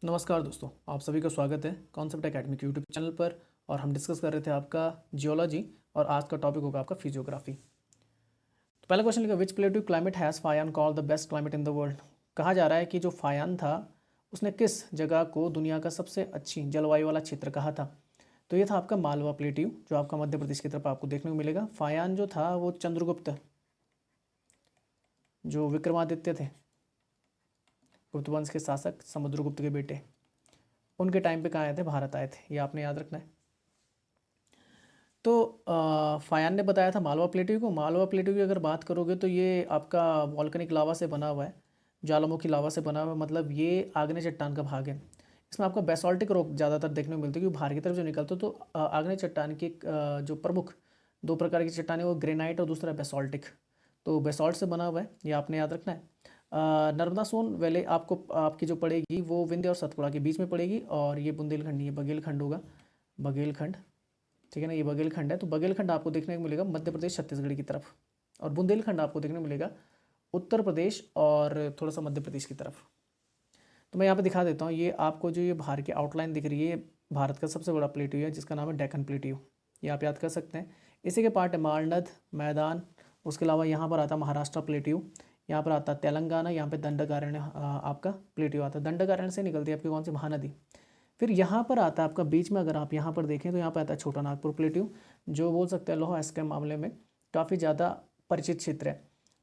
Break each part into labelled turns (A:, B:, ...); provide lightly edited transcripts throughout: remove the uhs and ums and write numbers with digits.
A: नमस्कार दोस्तों, आप सभी का स्वागत है कॉन्सेप्ट एकेडमी के यूट्यूब चैनल पर। और हम डिस्कस कर रहे थे आपका जियोलॉजी और आज का टॉपिक होगा आपका फिजियोग्राफी। तो पहला क्वेश्चन लिखा, विच प्लेटू क्लाइमेट हैज़ फायान called the best climate in the world. कहा जा रहा है कि जो फायान था उसने किस जगह को दुनिया का सबसे अच्छी जलवायु वाला क्षेत्र कहा था। तो ये था आपका मालवा प्लेट्यू, जो आपका मध्य प्रदेश की तरफ आपको देखने को मिलेगा। फायान जो था वो चंद्रगुप्त, जो विक्रमादित्य थे, गुप्त वंश के शासक समुद्रगुप्त के बेटे, उनके टाइम पे कहाँ आए थे, भारत आए थे। ये आपने याद रखना है। तो फायान ने बताया था मालवा प्लेट्यू को। मालवा प्लेट्यू की अगर बात करोगे तो ये आपका वॉल्केनिक लावा से बना हुआ है, ज्वालामुखी लावा से बना हुआ है, मतलब ये आग्नेय चट्टान का भाग है। इसमें आपको बेसाल्टिक रॉक ज़्यादातर देखने को मिलती है, क्योंकि बाहर की तरफ जो निकलते तो आग्नेय चट्टान की जो प्रमुख दो प्रकार की चट्टान है, वो ग्रेनाइट और दूसरा बेसाल्टिक। तो बेसाल्ट से बना हुआ है, ये आपने याद रखना है। नर्मदा सोन वैली आपको आपकी जो पड़ेगी वो विंध्य और सतपुड़ा के बीच में पड़ेगी, और ये बुंदेलखंड, ये बघेलखंड होगा, बघेलखंड, ठीक है ना। ये बघेलखंड है, तो बघेलखंड आपको देखने को मिलेगा मध्य प्रदेश छत्तीसगढ़ की तरफ, और बुंदेलखंड आपको देखने को मिलेगा उत्तर प्रदेश और थोड़ा सा मध्य प्रदेश की तरफ। तो मैं यहाँ पे दिखा देता हूँ, ये आपको जो ये बाहर की आउटलाइन दिख रही है, ये भारत का सबसे बड़ा प्लेट्यू है, जिसका नाम है डेक्कन प्लेट्यू। ये आप याद कर सकते हैं। इसी के पार्ट है मालनद मैदान। उसके अलावा यहाँ पर आता है महाराष्ट्र प्लेट्यू, यहाँ पर आता है तेलंगाना, यहाँ पे दंडकारण्य आपका प्लेट्यू आता है। दंडकारण्य से निकलती है आपकी कौन सी, महानदी। फिर यहाँ पर आता है आपका बीच में, अगर आप यहाँ पर देखें तो यहाँ पर आता है छोटा नागपुर प्लेट्यू, जो बोल सकते हैं लोहा इसके मामले में काफ़ी ज़्यादा परिचित क्षेत्र है।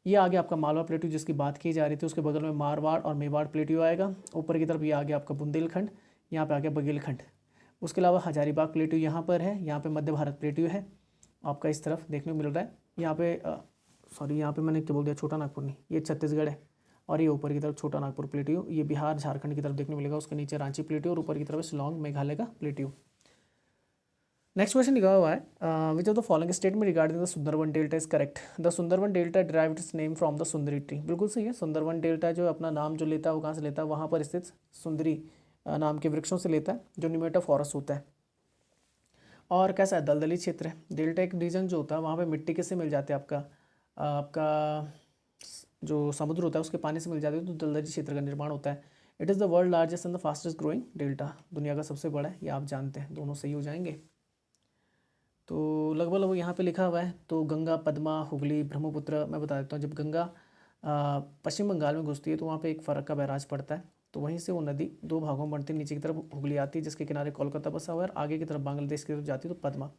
A: ये आगे आपका मालवा प्लेट्यू जिसकी बात की जा रही थी, उसके बगल में मारवाड़ और मेवाड़ प्लेट्यू आएगा। ऊपर की तरफ ये आगे आपका बुंदेलखंड, यहाँ पे आ गया बघेलखंड। उसके अलावा हजारीबाग प्लेट्यू यहाँ पर है, यहाँ पे मध्य भारत प्लेट्यू है आपका इस तरफ देखने को मिल रहा है। यहाँ पे सॉरी, यहाँ पे मैंने क्या बोल दिया, छोटा नागपुर नहीं, ये छत्तीसगढ़ है। और ये ऊपर की तरफ छोटा नागपुर प्लेट्यू, ये बिहार झारखंड की तरफ देखने को मिलेगा। उसके नीचे रांची प्लेट्यू और ऊपर की तरफ शिलोंग मेघालय का प्लेट्यू। नेक्स्ट क्वेश्चन लिखा हुआ है, which of the following statement regarding the Sundarban delta is correct. The Sundarban delta derived its name from the Sundari tree. बिल्कुल सही है। सुंदरवन डेल्टा जो अपना नाम जो लेता है वो कहाँ से लेता है, वहाँ पर स्थित सुंदरी नाम के वृक्षों से लेता है, जो निमेटा फॉरेस्ट होता है। और कैसा है, दलदली क्षेत्र है। डेल्टा एक रीजन जो होता है वहाँ पे मिट्टी किससे मिल जाते हैं, आपका आपका जो समुद्र होता है उसके पानी से मिल जाती है, तो दलदली क्षेत्र का निर्माण होता है। It is the world largest and the fastest growing delta, दुनिया का सबसे बड़ा है, ये आप जानते हैं। दोनों सही हो जाएंगे। तो लगभग लगभग यहाँ पे लिखा हुआ है। तो गंगा, पद्मा, हुगली, ब्रह्मपुत्र, मैं बता देता हूँ। जब गंगा पश्चिम बंगाल में घुसती है तो वहाँ पे एक फ़र्क का बैराज पड़ता है, तो वहीं से वो नदी दो भागों में बढ़ती है। नीचे की तरफ हुगली आती है जिसके किनारे कोलकाता बसा हुआ है, और आगे की तरफ बांग्लादेश की तरफ जाती है तो पद्मा।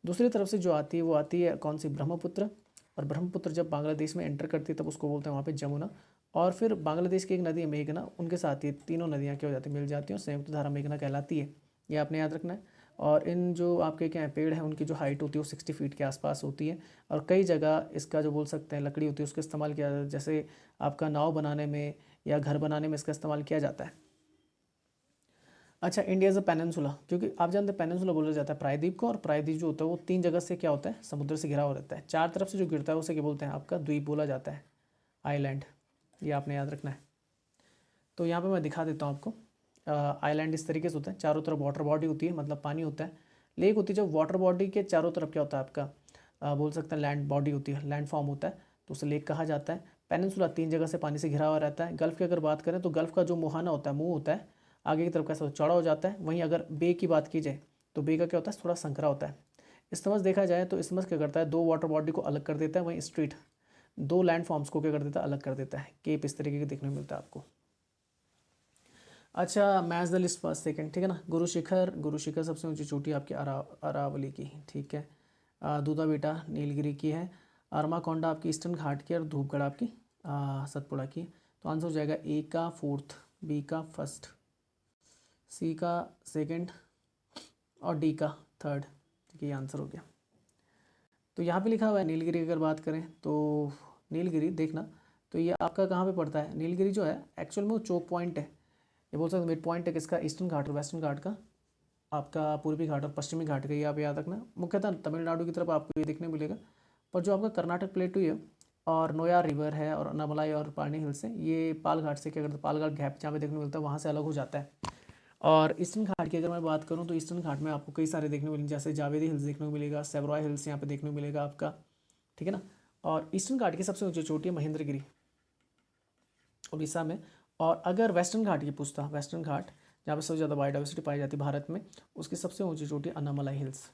A: दूसरी तरफ से जो आती है वो आती है कौन सी, ब्रह्मपुत्र। और ब्रह्मपुत्र जब बांग्लादेश में एंटर करती है तब उसको बोलते हैं वहाँ पे जमुना। और फिर बांग्लादेश की एक नदी है मेघना, उनके साथ ये तीनों नदियाँ क्या हो जाती है, मिल जाती हैं, और संयुक्त धारा मेघना कहलाती है। ये आपने याद रखना है। और इन जो आपके क्या है पेड़ हैं, उनकी जो हाइट होती है वो 60 फीट के आसपास होती है। और कई जगह इसका जो बोल सकते हैं लकड़ी होती है उसका इस्तेमाल किया जाता है, जैसे आपका नाव बनाने में या घर बनाने में इसका इस्तेमाल किया जाता है। अच्छा, इंडिया इज़ अ पेनिनसुला, क्योंकि आप जानते हैं पेनिनसुला बोला जाता है प्रायद्वीप को, और प्रायद्वीप जो होता है वो तीन जगह से क्या होता है, समुद्र से घिरा हुआ रहता है। चार तरफ से जो गिरता है उसे क्या बोलते हैं, आपका द्वीप बोला जाता है, आइलैंड। ये आपने याद रखना है। तो यहाँ पे मैं दिखा देता हूँ आपको। आइलैंड इस तरीके से होता है, चारों तरफ वाटर बॉडी होती है, मतलब पानी होता है। लेक होती है, जब वाटर बॉडी के चारों तरफ क्या होता है आपका बोल सकते हैं लैंड बॉडी होती है, लैंड फॉर्म होता है, तो उसे लेक कहा जाता है। पेनिनसुला तीन जगह से पानी से घिरा हुआ रहता है। गल्फ़ की अगर बात करें तो गल्फ़ का जो मुहाना होता है, मुंह होता है, आगे की तरफ कैसा चौड़ा हो जाता है। वहीं अगर बे की बात की जाए तो बे का क्या होता है, थोड़ा संकरा होता है। इसमस देखा जाए तो इसमस क्या करता है, दो वाटर बॉडी को अलग कर देता है। वहीं स्ट्रीट दो लैंड फॉर्म्स को क्या कर देता है, अलग कर देता है। केप इस तरीके के देखने को मिलता है आपको। अच्छा, match the list first second, ठीक है ना। गुरु शिखर सबसे ऊंची चोटी आपकी अरावली की, ठीक है। दूधा बेटा नीलगिरी की है। अरमाकोंडा आपकी ईस्टर्न घाट की, और धूपगढ़ आपकी सतपुड़ा की। तो आंसर हो जाएगा ए का फोर्थ, बी का फर्स्ट, सी का सेकंड, और डी का थर्ड, ठीक है। ये आंसर हो गया। तो यहाँ पे लिखा हुआ है नीलगिरी की अगर बात करें तो नीलगिरी देखना, तो ये आपका कहाँ पे पड़ता है, नीलगिरी जो है एक्चुअल में वो चोक पॉइंट है, ये बोल सकते मिड पॉइंट है किसका, ईस्टर्न घाट और वेस्टर्न घाट का, आपका पूर्वी घाट और पश्चिमी घाट का। ये आप याद रखना। मुख्यतः तमिलनाडु की तरफ आपको ये देखने को मिलेगा, पर जो आपका कर्नाटक प्लेटू है और नोयार रिवर है और अनामलाई और पानी हिल्स है, ये पाल घाट से क्या करते हैं, पालघाट गैप जहाँ पे देखने को मिलता है वहाँ से अलग हो जाता है। और ईस्टर्न घाट की अगर मैं बात करूँ तो ईस्टर्न घाट में आपको कई सारे देखने को मिलेंगे, जैसे जावेदी हिल्स देखने को मिलेगा, सेवरॉय हिल्स यहाँ पे देखने को मिलेगा आपका, ठीक है ना। और ईस्टर्न घाट की सबसे ऊंची चोटी है महेंद्रगिरी, उड़ीसा में। और अगर वेस्टर्न घाट की पूछता, वेस्टर्न घाट जहाँ पे सबसे ज़्यादा बायोडाइवर्सिटी पाई जाती है भारत में, उसकी सबसे ऊंची चोटी अन्नामलाई हिल्स।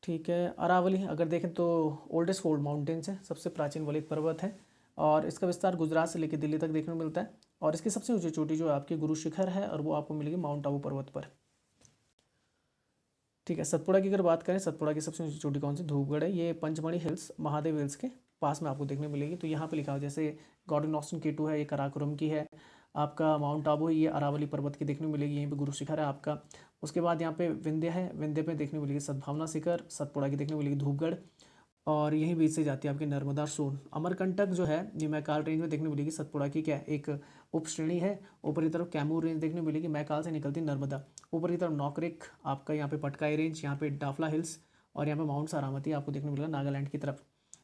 A: ठीक है, अरावली अगर देखें तो ओल्डेस्ट फोल्ड माउंटेन्स है, सबसे प्राचीन वलित पर्वत है, और इसका विस्तार गुजरात से लेकर दिल्ली तक देखने को मिलता है, और इसकी सबसे ऊंची चोटी जो है आपकी गुरु शिखर है, और वो आपको मिलेगी माउंट आबू पर्वत पर। ठीक है, सतपुड़ा की अगर बात करें, सतपुड़ा की सबसे ऊंची चोटी कौन सी, धूपगढ़ है, ये पंचमढ़ी हिल्स महादेव हिल्स के पास में आपको देखने मिलेगी। तो यहाँ पे लिखा हो जैसे गॉर्डन ऑस्टिन केटू है, ये कराकोरम की है, आपका माउंट आबू है, ये अरावली पर्वत की देखने को मिलेगी, यहीं पे गुरु शिखर है आपका। उसके बाद यहाँ पे विंध्य है, विंध्य पे देखने को मिलेगी सद्भावना शिखर, सतपुड़ा की देखने को मिलेगी धूपगढ़, और यहीं बीच से जाती है आपकी नर्मदा सोन। अमरकंटक जो है ये मैकाल रेंज में देखने को मिलेगी, सतपुड़ा की क्या एक उप श्रेणी है। ऊपरी तरफ कैमूर रेंज देखने को मिलेगी, मैकाल से निकलती नर्मदा। ऊपरी तरफ नौकरिक आपका, यहाँ पे पटकाई रेंज, यहाँ पे डाफला हिल्स, और यहाँ पे माउंट सारामती आपको देखने को मिलेगा नागालैंड की तरफ।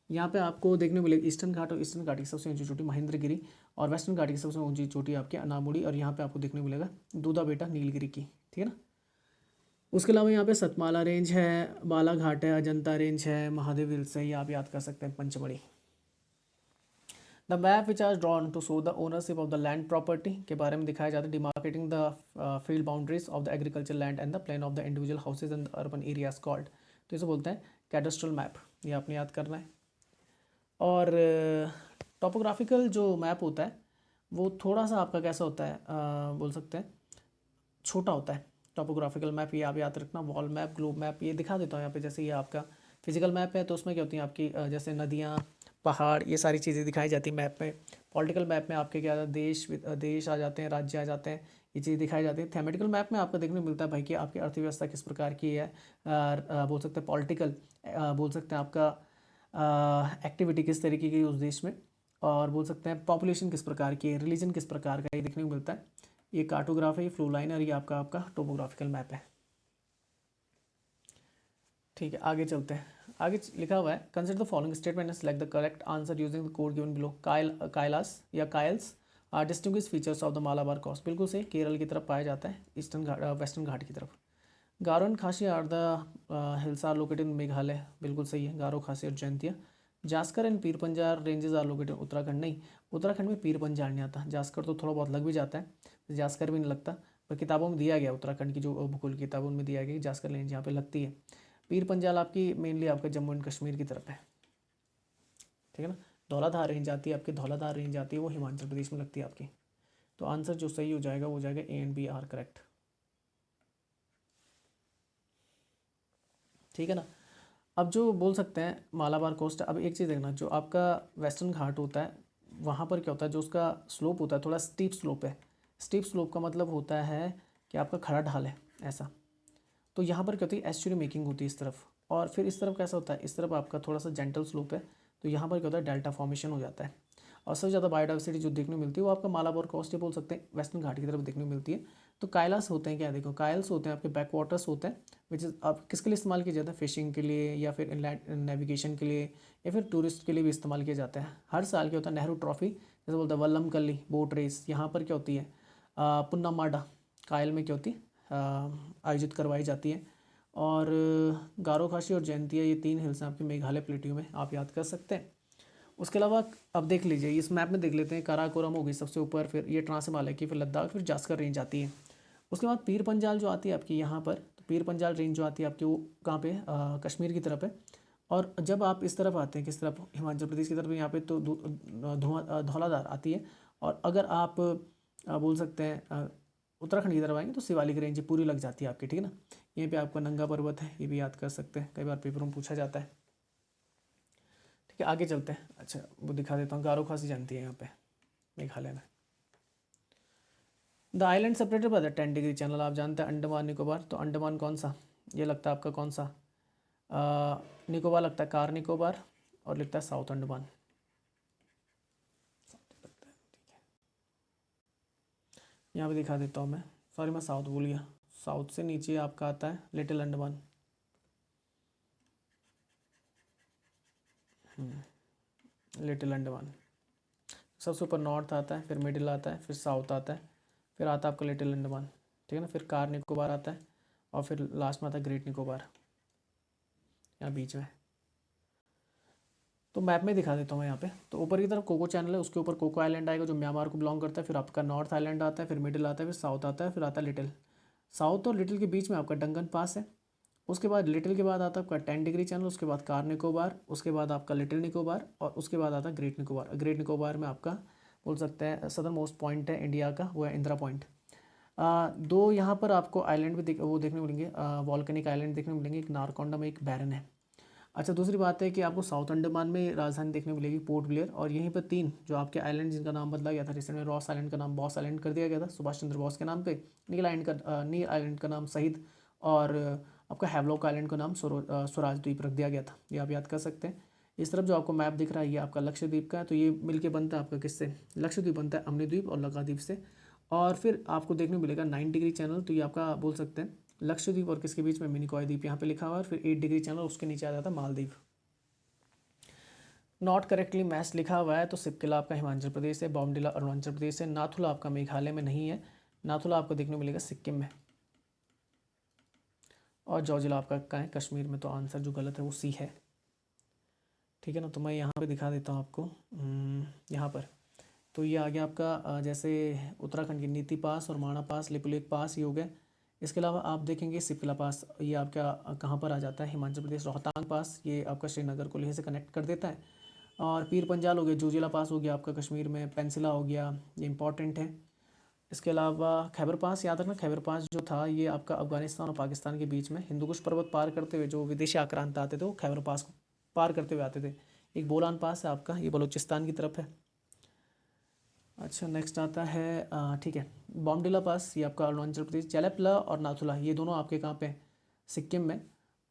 A: यहाँ पे आपको देखने को मिलेगी ईस्टर्न घाट, और ईस्टर्न घाट की सबसे ऊंची चोटी महेंद्रगिरी, और वेस्टर्न घाट की सबसे ऊंची चोटी आपकी अनामुड़ी, और यहाँ पे आपको देखने को मिलेगा दूधा बेटा नीलगिरी की। ठीक है ना। उसके अलावा यहाँ पे सतमाला रेंज है, बालाघाट है, अजंता रेंज है, महादेव हिल्स है, ये आप याद कर सकते हैं Pachmarhi. The map which are drawn to show the ownership of the land property के बारे में दिखाया जाता है, demarcating the field boundaries of the agriculture land and the plan of the individual houses and urban areas called. तो इसे बोलते हैं कैडस्ट्रल मैप, ये आपने याद करना है। और टोपोग्राफिकल जो मैप होता है वो थोड़ा सा आपका कैसा होता है, बोल सकते हैं छोटा होता है। टोपोग्राफिकल मैप ये आप याद रखना, वॉल मैप, ग्लोब मैप, ये दिखा देता हूँ यहाँ पे। जैसे ये आपका फिजिकल मैप है तो उसमें क्या होती हैं आपकी जैसे नदियाँ, पहाड़, ये सारी चीज़ें दिखाई जाती हैं मैप में। पॉलिटिकल मैप में आपके क्या देश देश आ जाते हैं, राज्य आ जाते हैं, ये चीज़ें दिखाई जाती हैं। थेमेटिकल मैप में आपको देखने को मिलता है भाई कि आपकी अर्थव्यवस्था किस प्रकार की है, बोल सकते हैं पॉलिटिकल, बोल सकते हैं आपका एक्टिविटी किस तरीके की उस देश में, और बोल सकते हैं पॉपुलेशन किस प्रकार की है, रिलीजन किस प्रकार का, ये देखने को मिलता है। ये कार्टोग्राफ है, ये फ्लो लाइन, और ये आपका आपका टोपोग्राफिकल मैप है। ठीक है, आगे चलते हैं। आगे लिखा हुआ है consider the following statement and select the correct answer using the code given below. Kayalas या kayals are distinguish features of the Malabar coast. बिल्कुल सही, केरल की तरफ पाया जाता है, ईस्टर्न घाट, वेस्टर्न घाट की तरफ। Garo and Khasi are the hills are located in Meghalaya. बिल्कुल सही है, गारो, खासी और Jaintia. Zanskar and Pir Panjal ranges are located Uttarakhand. नहीं, उत्तराखंड में पीर पंजाल नहीं आता, जास्कर तो थोड़ा बहुत लग भी जाता है, जास्कर भी नहीं लगता, पर किताबों में दिया गया, उत्तराखंड की जो भूगोल की किताबों में दिया गया कि जास्कर रेंज यहाँ पे लगती है। पीर पंजाल आपकी मेनली आपका जम्मू एंड कश्मीर की तरफ है। ठीक है ना। धौलाधार रेंज आती है आपकी, धौलाधार रेंज आती है वो हिमाचल प्रदेश में लगती है आपकी। तो आंसर जो सही हो जाएगा वो हो जाएगा A and B are correct. ठीक है ना। अब जो बोल सकते हैं मालाबार कोस्ट, अब एक चीज़ देखना, जो आपका वेस्टर्न घाट होता है वहाँ पर क्या होता है, जो उसका स्लोप होता है थोड़ा स्टीप स्लोप है। स्टीप स्लोप का मतलब होता है कि आपका खड़ा ढाल है ऐसा। तो यहाँ पर क्या होती है, एस्चुरी मेकिंग होती है इस तरफ, और फिर इस तरफ कैसा होता है, इस तरफ आपका थोड़ा सा जेंटल स्लोप है, तो यहाँ पर क्या होता है, डेल्टा फॉर्मेशन हो जाता है। और सबसे ज़्यादा बायोडाइवर्सिटी जो देखने को मिलती है वो आपका मालाबार कोस्ट बोल सकते हैं, वेस्टर्न घाट की तरफ देखने को मिलती है। तो कायलास होते हैं क्या, देखो कायल्स होते हैं आपके बैक वाटर्स होते हैं, विच इज़ आप किसके लिए इस्तेमाल किया जाता है, फिशिंग के लिए, या फिर इनलैंड नेविगेशन के लिए, या फिर टूरिस्ट के लिए भी इस्तेमाल किया जाता है। हर साल क्या होता है, नेहरू ट्रॉफी जैसे बोलते हैं, वल्लम कल्ली बोट रेस यहाँ पर क्या होती है, पुन्नामाडा कायल में क्या होती है, आयोजित करवाई जाती है। और गारो खासी और जयंतिया, ये 3 हिल्स हैं आपके मेघालय प्लेट्यू में, आप याद कर सकते हैं। उसके अलावा अब देख लीजिए, इस मैप में देख लेते हैं, काराकोरम हो गई सबसे ऊपर, फिर ये ट्रांस हिमालय की, फिर लद्दाख, फिर जास्कर रेंज आती है। उसके बाद पीर पंजाल जो आती है आपकी यहाँ पर, तो पीर पंजाल रेंज जो आती है आपकी वो कहाँ पे, कश्मीर की तरफ है। और जब आप इस तरफ आते हैं, किस तरफ, हिमाचल प्रदेश की तरफ, यहाँ पे तो धौलाधार आती है। और अगर आप बोल सकते हैं उत्तराखंड की तरफ आएंगे तो शिवालिक रेंज पूरी लग जाती है आपकी। ठीक है ना। यहीं पे आपका नंगा पर्वत है, ये भी याद कर सकते हैं, कई बार पेपर में पूछा जाता है। ठीक है, आगे चलते हैं। अच्छा वो दिखा देता हूँ, गारो खासी जानती है यहाँ पे मेघालय में। The island separated by the 10 degree channel, आप जानते हैं अंडमान निकोबार। तो अंडमान कौन सा, ये लगता है आपका कौन सा, निकोबार लगता है कार निकोबार, और लिखता है साउथ अंडमान। यहाँ पे दिखा देता हूँ मैं, सॉरी मैं साउथ भूल गया, साउथ से नीचे आपका आता है लिटिल अंडमान। लिटिल अंडमान सबसे ऊपर नॉर्थ आता है, फिर मिडिल आता है, फिर साउथ आता है, फिर आता है आपका लिटिल अंडमान। ठीक है ना। फिर कार निकोबार आता है, और फिर लास्ट में आता है ग्रेट निकोबार, यहाँ बीच में। तो मैप में दिखा देता हूँ मैं यहाँ पे। तो ऊपर की तरफ कोको चैनल है, उसके ऊपर कोको आइलैंड आएगा जो म्यांमार को बिलोंग करता है। फिर आपका नॉर्थ आइलैंड आता है, फिर मिडिल आता है, फिर साउथ आता है, फिर आता है लिटिल। साउथ और लिटिल के बीच में आपका डंगन पास है। उसके बाद लिटिल के बाद आता है आपका 10 डिग्री चैनल, उसके बाद कार निकोबार, उसके बाद आपका लिटिल निकोबार, और उसके बाद आता है ग्रेट निकोबार। ग्रेट निकोबार में आपका बोल सकते हैं सदर्न मोस्ट पॉइंट है इंडिया का, वो है इंदिरा पॉइंट। दो यहाँ पर आपको आइलैंड भी वो देखने को मिलेंगे, वॉल्केनिक आइलैंड देखने को मिलेंगे, एक नारकोंडम एक बैरन है। अच्छा, दूसरी बात है कि आपको साउथ अंडमान में राजधानी देखने को मिलेगी पोर्ट ब्लेयर, और यहीं पर 3 जो आपके आइलैंड जिनका नाम बदला गया था रिसेंट में, रॉस आइलैंड का नाम बॉस आइलैंड कर दिया गया था सुभाष चंद्र बोस के नाम पे, नील आइलैंड का नाम शहीद, और आपका हैवलॉक आइलैंड का नाम स्वराज द्वीप रख दिया गया था। ये आप याद कर सकते हैं। इस तरफ जो आपको मैप दिख रहा है ये आपका लक्षद्वीप का है। तो ये मिलके बनता है आपका किससे, लक्षद्वीप बनता है अमृद्वीप और लक्षद्वीप से। और फिर आपको देखने को मिलेगा 9 डिग्री चैनल, तो ये आपका बोल सकते हैं लक्षद्वीप और किसके बीच में, मिनिकॉय द्वीप यहाँ पे लिखा हुआ है। फिर 8 डिग्री चैनल, उसके नीचे आ जाता है मालदीव। नॉट करेक्टली मैच लिखा हुआ है, तो सिपकिला आपका हिमाचल प्रदेश है, बॉमडिला अरुणाचल प्रदेश है, नाथुला आपका मेघालय में नहीं है, नाथुला आपको देखने को मिलेगा सिक्किम में, और जोजिला आपका कहाँ है, कश्मीर में। तो आंसर जो गलत है वो सी है। ठीक है ना। तो मैं यहाँ पे दिखा देता हूँ आपको, यहाँ पर। तो ये आ गया आपका जैसे उत्तराखंड की नीति पास और माणा पास, लिपुलेख पास, ये हो गए। इसके अलावा आप देखेंगे सिपकिला पास, ये आपका कहाँ पर आ जाता है, हिमाचल प्रदेश, रोहतांग पास, ये आपका श्रीनगर को लेह से कनेक्ट कर देता है। और पीर पंजाल हो गया, जोजिला पास हो गया आपका कश्मीर में, पेंसिला हो गया, ये इंपॉर्टेंट है। इसके अलावा खैबर पास याद रखना, खैबर पास जो था ये आपका अफगानिस्तान और पाकिस्तान के बीच में हिंदुकुश पर्वत पार करते हुए जो विदेशी आक्रांत आते थे वो खैबर पास को पार करते हुए आते थे। एक बोलान पास है आपका, ये बलूचिस्तान की तरफ है। अच्छा, नेक्स्ट आता है ठीक है, बॉमडिला पास, ये आपका अरुणाचल प्रदेश, जैलेपला और नाथुला ये दोनों आपके कहाँ पे हैं, सिक्किम में।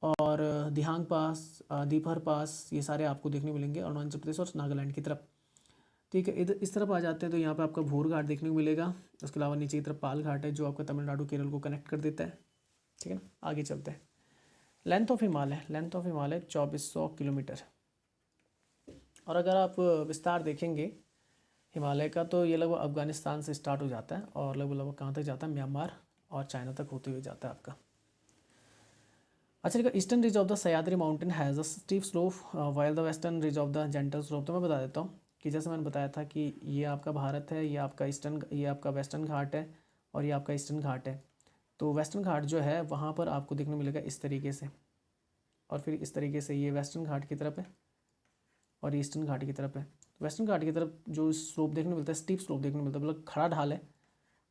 A: और दिहांग पास, दीपहर पास, ये सारे आपको देखने को मिलेंगे अरुणाचल प्रदेश और नागालैंड की तरफ। ठीक है, इधर इस तरफ आ जाते हैं तो यहाँ पे आपका भूर घाट देखने को मिलेगा। उसके अलावा नीचे की तरफ पाल घाट है जो आपका तमिलनाडु केरल को कनेक्ट कर देता है। ठीक है ना, आगे चलते हैं। Length of Himalaya, length of Himalaya 2400 kilometre. और अगर आप विस्तार देखेंगे हिमालय का तो ये लगभग अफगानिस्तान से स्टार्ट हो जाता है और लगभग लगभग कहाँ तक जाता है, म्यांमार और चाइना तक होते हुए जाता है आपका। अच्छा, eastern ridge of the Sahyadri mountain has a steep slope while the western ridge of the gentle slope. तो मैं बता देता हूँ कि जैसे मैंने बताया था कि ये आपका भारत है, ये आपका वेस्टर्न घाट है, और ये आपका ईस्टर्न घाट है। तो वेस्टर्न घाट जो है वहाँ पर आपको देखने को मिलेगा इस तरीके से, और फिर इस तरीके से ये वेस्टर्न घाट की तरफ है और ईस्टर्न घाट की तरफ है। वेस्टर्न घाट की तरफ जो स्लोप देखने को मिलता है, स्टीप स्लोप देखने को मिलता है, मतलब खड़ा ढाल है।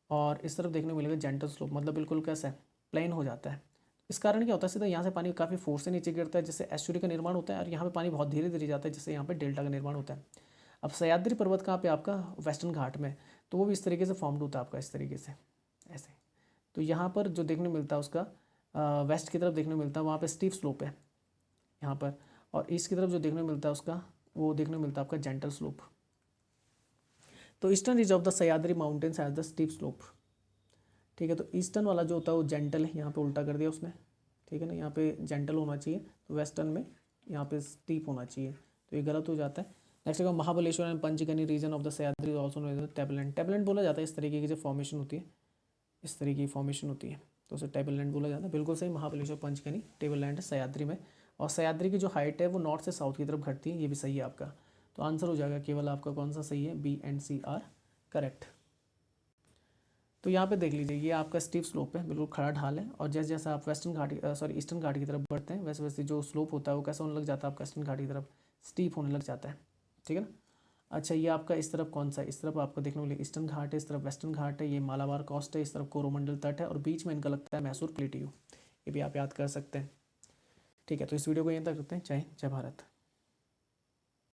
A: और इस तरफ देखने को मिलेगा जेंटल स्लोप, मतलब बिल्कुल कैसा है, प्लेन हो जाता है। इस कारण क्या होता है, सीधा यहाँ से पानी काफ़ी फोर्स से नीचे गिरता है जिससे एस्चुरी का निर्माण होता है, और यहाँ पे पानी बहुत धीरे धीरे जाता है जिससे यहाँ पे डेल्टा का निर्माण होता है। अब सह्याद्री पर्वत कहाँ पे आपका, वेस्टर्न घाट में, तो वो भी इस तरीके से फॉर्म्ड होता है आपका, इस तरीके से ऐसे। तो यहाँ पर जो देखने को मिलता है उसका वेस्ट की तरफ देखने को मिलता है, वहाँ पर स्टीप स्लोप है यहाँ पर। और ईस्ट की तरफ जो देखने को मिलता है उसका, वो देखने को मिलता है आपका जेंटल स्लोप। तो eastern ridge of the Sahyadri mountains has the steep slope. ठीक है, तो ईस्टर्न वाला जो होता है वो जेंटल है, यहाँ पे उल्टा कर दिया उसने। ठीक है ना, यहाँ पे जेंटल होना चाहिए, तो वेस्टर्न में यहाँ पे स्टीप होना चाहिए, तो ये गलत हो जाता है। नेक्स्ट है Mahabaleshwar and Panchgani region of the Sahyadri also known as tableland. Tableland बोला जाता है इस तरीके की जो फॉर्मेशन होती है, इस तरीके की फॉर्मेशन होती है, तो उसे टेबलैंड बोला जाता है। बिल्कुल सही, महाबलेश्वर पंचगनी टेबलैंड सह्याद्री में। और सह्याद्री की जो हाइट है वो नॉर्थ से साउथ की तरफ घटती है, ये भी सही है आपका। तो आंसर हो जाएगा केवल आपका कौन सा सही है, B and C are correct. तो यहाँ पे देख लीजिए ये आपका स्टीप स्लोप है, बिल्कुल खड़ा ढाल है, और जैसे जैसे आप ईस्टर्न घाट की तरफ बढ़ते हैं वैसे वैसे जो स्लोप होता है वो कैसा होने लग जाता है आपका, ईस्टर्न घाट की तरफ स्टीप होने लग जाता है। ठीक है ना। अच्छा, ये आपका इस तरफ कौन सा है, इस तरफ आपको देखने को मिलेगा ईस्टर्न घाट है, इस तरफ वेस्टर्न घाट है, ये मालाबार कोस्ट है, इस तरफ कोरोमंडल तट है, और बीच में इनका लगता है मैसूर प्लेटियो। ये भी आप याद कर सकते हैं। ठीक है, तो इस वीडियो को यहीं तक रखते हैं। जय हिंद, जय भारत।